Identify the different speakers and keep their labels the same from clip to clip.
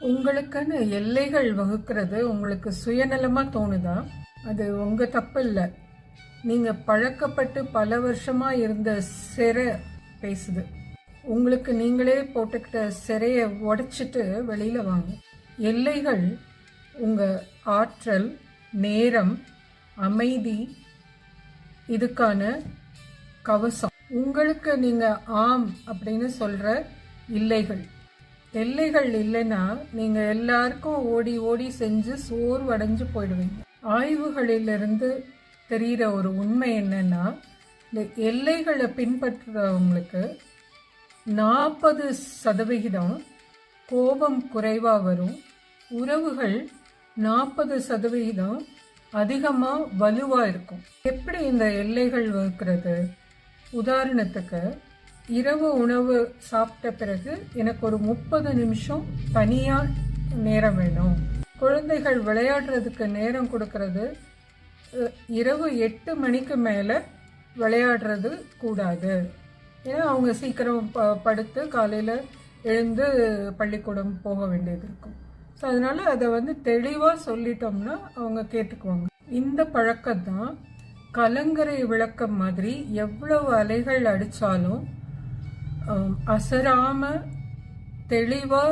Speaker 1: உங்களுக்குன்னு எல்லைகள் வகுக்கிறது உங்களுக்கு சுயநலமா தோணுதா? அது உங்க தப்பு இல்லை. நீங்க பழக்கப்பட்டு பல வருஷமா இருந்த சிறை பேசுது. உங்களுக்கு நீங்களே போட்டுக்கிட்ட சிறையை உடைச்சிட்டு வெளியில வாங்க. எல்லைகள் உங்க ஆற்றல், நேரம், அமைதி இதுக்கான கவசம். உங்களுக்கு நீங்க ஆம் அப்படின்னு சொல்ற இல்லைகள். எல்லைகள் இல்லைன்னா நீங்க எல்லாருக்கும் ஓடி ஓடி செஞ்சு சோர்வடைஞ்சு போயிடுவீங்க. ஆய்வுகளிலிருந்து தெரிகிற ஒரு உண்மை என்னன்னா, இந்த எல்லைகளை பின்பற்றுறவங்களுக்கு 40% கோபம் குறைவா வரும். உறவுகள் 40% அதிகமா வலுவா இருக்கும். எப்படி இந்த எல்லைகள் வகுக்கிறது? உதாரணத்துக்கு, இரவு உணவு சாப்பிட்ட பிறகு எனக்கு ஒரு 30 நிமிஷம் தனியா நேரம் வேணும். குழந்தைகள் விளையாடுறதுக்கு நேரம் கொடுக்கறது. இரவு 8 மணிக்கு மேலே விளையாடுறது கூடாது. ஏன்னா அவங்க சீக்கிரம் படுத்து காலையில் எழுந்து பள்ளிக்கூடம் போக வேண்டியது இருக்கும். ஸோ அதனால அதை தெளிவாக சொல்லிட்டோம்னா அவங்க கேட்டுக்குவாங்க. இந்த பழக்கம்தான் கலங்கரை விளக்கம் மாதிரி எவ்வளவு அலைகள் அடித்தாலும் அசராம தெளிவா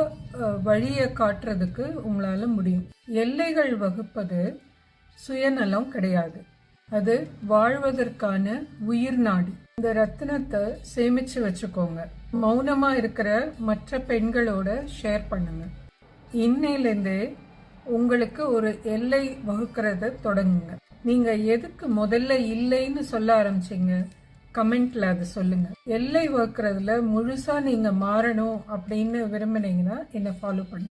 Speaker 1: வழியை காட்டுறதுக்கு உங்களால முடியும். எல்லைகள் வகுப்பது சுயநலம் கிடையாது, அது வாழ்வதற்கான உயிர் நாடி. இந்த ரத்தினத்தை சேமிச்சு வச்சுக்கோங்க. மௌனமா இருக்கிற மற்ற பெண்களோட ஷேர் பண்ணுங்க. இன்னையிலேருந்தே உங்களுக்கு ஒரு எல்லை வகுக்கிறத தொடங்குங்க. நீங்க எதுக்கு முதல்ல இல்லைன்னு சொல்ல ஆரம்பிச்சீங்க? கமெண்ட்ல அதை சொல்லுங்க. எல்லை வகுக்கிறதுல முழுசா நீங்க மாறணும் அப்படின்னு விரும்பினீங்கன்னா என்னை ஃபாலோ பண்ணுங்க.